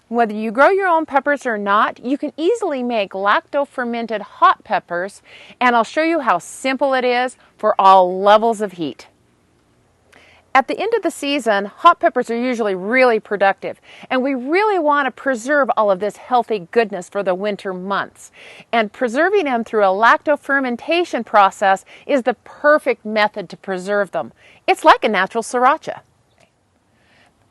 Whether you grow your own peppers or not, you can easily make lacto fermented hot peppers, and I'll show you how simple it is for all levels of heat. At the end of the season, hot peppers are usually really productive, and we really want to preserve all of this healthy goodness for the winter months. And preserving them through a lacto fermentation process is the perfect method to preserve them. It's like a natural sriracha.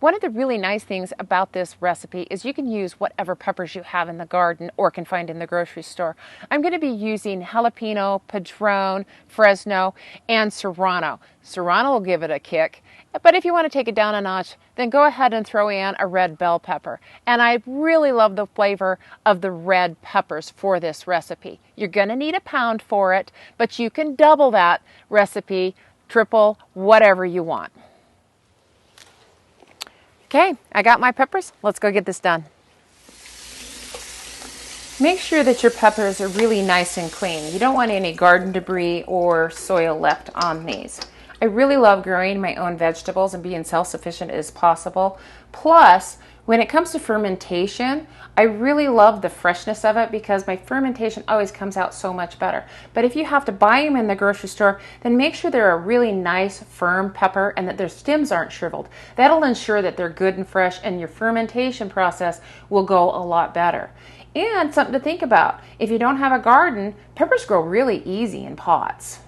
One of the really nice things about this recipe is you can use whatever peppers you have in the garden or can find in the grocery store. I'm going to be using jalapeno, padron, Fresno, and serrano. Serrano will give it a kick, but if you want to take it down a notch, then go ahead and throw in a red bell pepper. And I really love the flavor of the red peppers for this recipe. You're going to need a pound for it, but you can double that recipe, triple, whatever you want. Okay, I got my peppers. Let's go get this done. Make sure that your peppers are really nice and clean. You don't want any garden debris or soil left on these. I really love growing my own vegetables and being self-sufficient as possible. Plus, when it comes to fermentation, I really love the freshness of it because my fermentation always comes out so much better. But if you have to buy them in the grocery store, then make sure they're a really nice, firm pepper and that their stems aren't shriveled. That'll ensure that they're good and fresh, and your fermentation process will go a lot better. And something to think about, if you don't have a garden, peppers grow really easy in pots.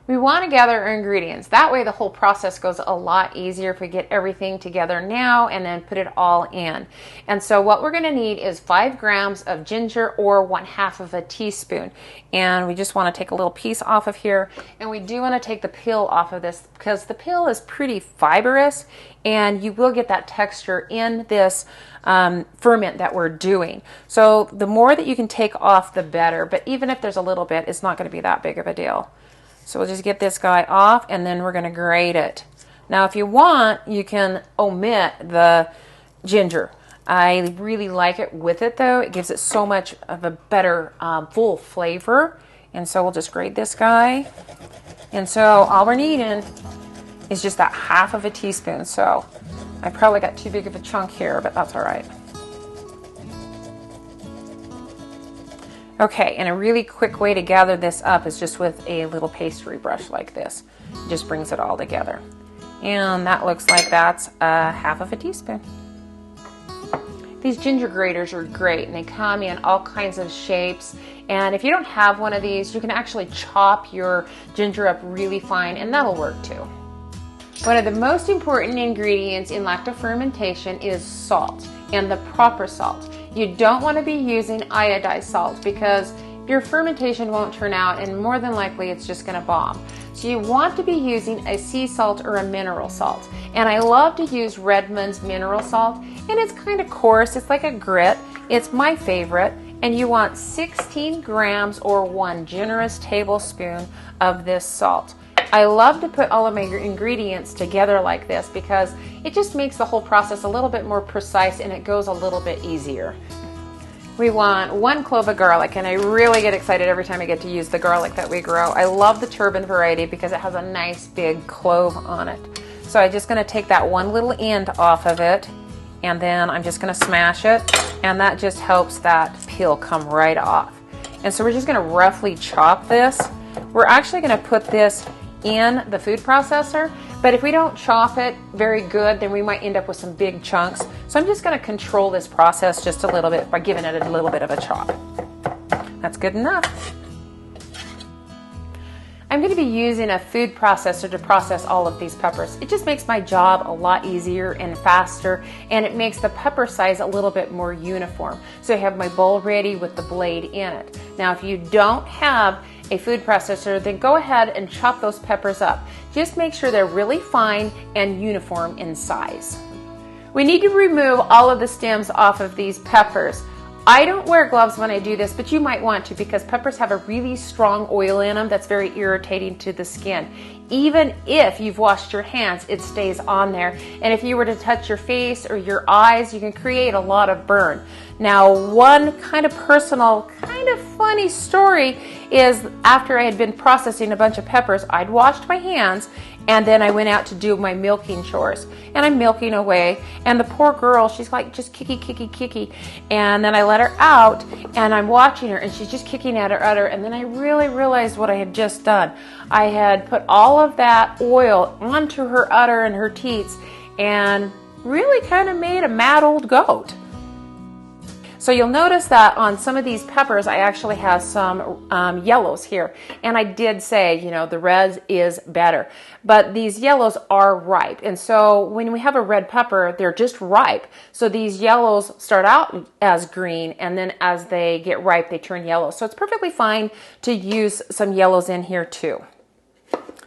We want to gather our ingredients. That way the whole process goes a lot easier if we get everything together now and then put it all in. And so what we're going to need is 5 grams of ginger, or 1/2 of a teaspoon. And we just want to take a little piece off of here. And we do want to take the peel off of this because the peel is pretty fibrous and you will get that texture in this ferment that we're doing. So the more that you can take off, the better. But even if there's a little bit, it's not going to be that big of a deal. So we'll just get this guy off and then we're going to grate it. Now if you want, you can omit the ginger. I really like it with it though. It gives it so much of a better full flavor. And so we'll just grate this guy. And so all we're needing is just that 1/2 of a teaspoon. So I probably got too big of a chunk here, but that's all right. Okay, and a really quick way to gather this up is just with a little pastry brush like this. It just brings it all together. And that looks like that's 1/2 of a teaspoon. These ginger graters are great and they come in all kinds of shapes. And if you don't have one of these, you can actually chop your ginger up really fine and that'll work too. One of the most important ingredients in lacto fermentation is salt, and the proper salt. You don't want to be using iodized salt because your fermentation won't turn out and more than likely it's just going to bomb. So you want to be using a sea salt or a mineral salt. And I love to use Redmond's mineral salt, and it's kind of coarse. It's like a grit. It's my favorite. And you want 16 grams or 1 generous tablespoon of this salt. I love to put all of my ingredients together like this because it just makes the whole process a little bit more precise and it goes a little bit easier. We want 1 clove of garlic, and I really get excited every time I get to use the garlic that we grow. I love the turban variety because it has a nice big clove on it. So I'm just going to take that one little end off of it, and then I'm just going to smash it, and that just helps that peel come right off. And so we're just going to roughly chop this. We're actually going to put this in the food processor, but if we don't chop it very good, then we might end up with some big chunks. So I'm just going to control this process just a little bit by giving it a little bit of a chop. That's good enough. I'm going to be using a food processor to process all of these peppers. It just makes my job a lot easier and faster, and it makes the pepper size a little bit more uniform. So I have my bowl ready with the blade in it. Now if you don't have a food processor, then go ahead and chop those peppers up. Just make sure they're really fine and uniform in size. We need to remove all of the stems off of these peppers. I don't wear gloves when I do this, but you might want to because peppers have a really strong oil in them that's very irritating to the skin. Even if you've washed your hands, it stays on there. And if you were to touch your face or your eyes, you can create a lot of burn. Now, one kind of personal, kind of funny story is after I had been processing a bunch of peppers, I'd washed my hands And then I went out to do my milking chores, and I'm milking away, and the poor girl, she's like just kicky. And then I let her out, and I'm watching her, and she's just kicking at her udder. And then I really realized what I had just done. I had put all of that oil onto her udder and her teats, and really kind of made a mad old goat. So you'll notice that on some of these peppers, I actually have some yellows here. And I did say, you know, the red is better. But these yellows are ripe. And so when we have a red pepper, they're just ripe. So these yellows start out as green, and then as they get ripe, they turn yellow. So it's perfectly fine to use some yellows in here too.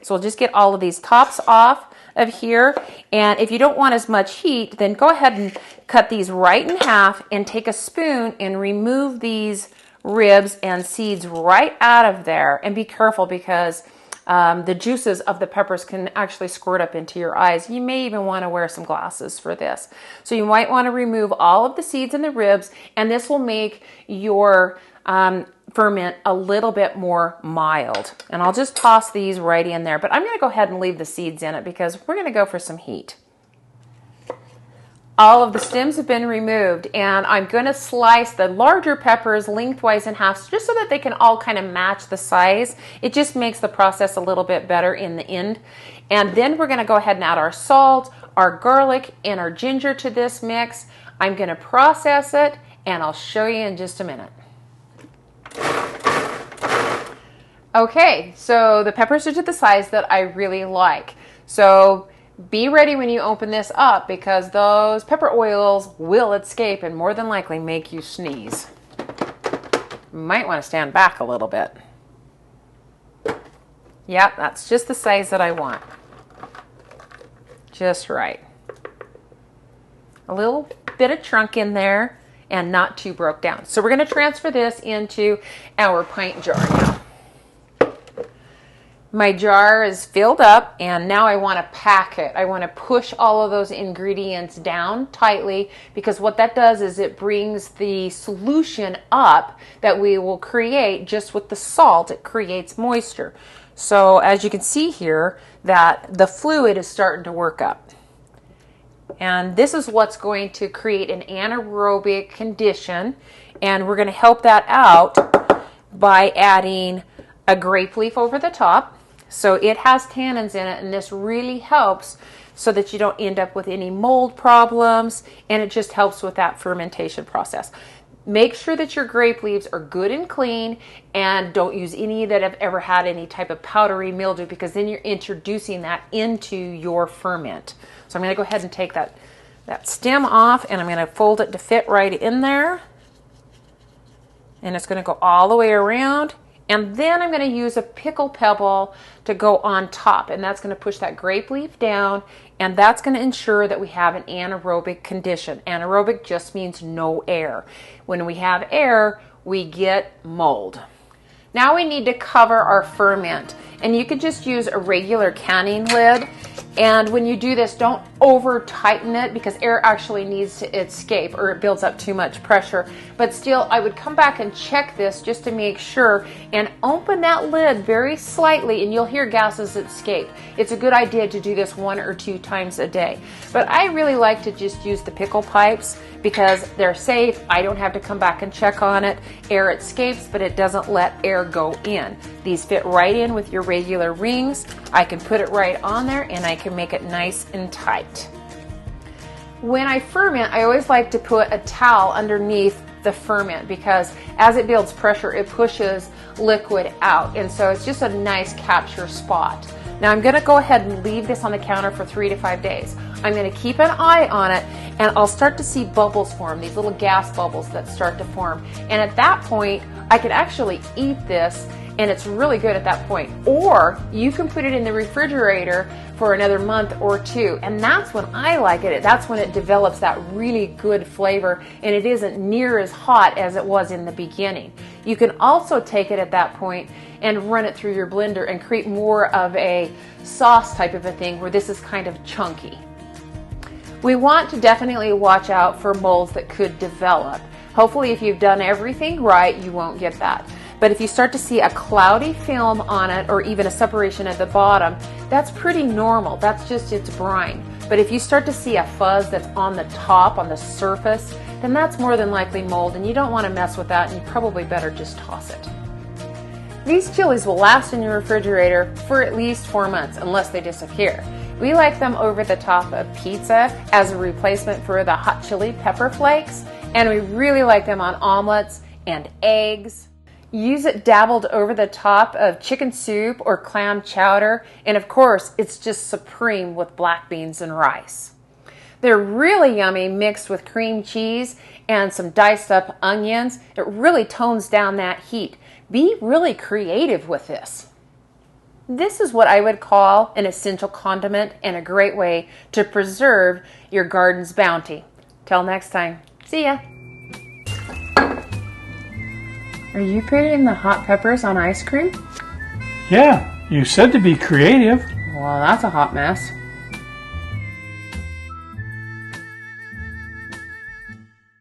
So we'll just get all of these tops off of here, and if you don't want as much heat, then go ahead and cut these right in half and take a spoon and remove these ribs and seeds right out of there. And be careful, because the juices of the peppers can actually squirt up into your eyes. You may even want to wear some glasses for this. So you might want to remove all of the seeds and the ribs, and this will make your ferment a little bit more mild. And I'll just toss these right in there, but I'm going to go ahead and leave the seeds in it because we're going to go for some heat. All of the stems have been removed, and I'm going to slice the larger peppers lengthwise in half just so that they can all kind of match the size. It just makes the process a little bit better in the end. And then we're going to go ahead and add our salt, our garlic, and our ginger to this mix. I'm going to process it, and I'll show you in just a minute. Okay, so the peppers are to the size that I really like. So be ready when you open this up, because those pepper oils will escape and more than likely make you sneeze. You might want to stand back a little bit. Yep, that's just the size that I want. Just right. A little bit of chunk in there and not too broke down. So we're going to transfer this into our pint jar now. My jar is filled up, and now I want to pack it. I want to push all of those ingredients down tightly, because what that does is it brings the solution up that we will create just with the salt. It creates moisture. So as you can see here, that the fluid is starting to work up. And this is what's going to create an anaerobic condition, and we're going to help that out by adding a grape leaf over the top. So it has tannins in it, and this really helps so that you don't end up with any mold problems, and it just helps with that fermentation process. Make sure that your grape leaves are good and clean, and don't use any that have ever had any type of powdery mildew, because then you're introducing that into your ferment. So I'm going to go ahead and take that stem off, and I'm going to fold it to fit right in there. And it's going to go all the way around. And then I'm going to use a pickle pebble to go on top, and that's going to push that grape leaf down, and that's going to ensure that we have an anaerobic condition. Anaerobic just means no air. When we have air, we get mold. Now we need to cover our ferment, and you could just use a regular canning lid. And when you do this, don't over tighten it, because air actually needs to escape or it builds up too much pressure. But still, I would come back and check this just to make sure, and open that lid very slightly, and you'll hear gases escape. It's a good idea to do this 1 or 2 times a day. But I really like to just use the pickle pipes because they're safe. I don't have to come back and check on it. Air escapes, but it doesn't let air go in. These fit right in with your regular rings. I can put it right on there, and I can make it nice and tight. When I ferment, I always like to put a towel underneath the ferment, because as it builds pressure, it pushes liquid out, and so it's just a nice capture spot. Now I'm going to go ahead and leave this on the counter for 3 to 5 days. I'm going to keep an eye on it, and I'll start to see bubbles form, these little gas bubbles that start to form. And at that point, I can actually eat this, and it's really good at that point. Or you can put it in the refrigerator for another month or 2, and that's when I like it. That's when it develops that really good flavor, and it isn't near as hot as it was in the beginning. You can also take it at that point and run it through your blender and create more of a sauce type of a thing, where this is kind of chunky. We want to definitely watch out for molds that could develop. Hopefully, if you've done everything right, you won't get that. But if you start to see a cloudy film on it or even a separation at the bottom, that's pretty normal. That's just its brine. But if you start to see a fuzz that's on the top, on the surface, then that's more than likely mold, and you don't want to mess with that, and you probably better just toss it. These chilies will last in your refrigerator for at least 4 months unless they disappear. We like them over the top of pizza as a replacement for the hot chili pepper flakes, and we really like them on omelets and eggs. Use it dabbled over the top of chicken soup or clam chowder, and of course, it's just supreme with black beans and rice. They're really yummy mixed with cream cheese and some diced up onions. It really tones down that heat. Be really creative with this. This is what I would call an essential condiment and a great way to preserve your garden's bounty. Till next time, see ya! Are you putting the hot peppers on ice cream? Yeah, you said to be creative. Well, that's a hot mess.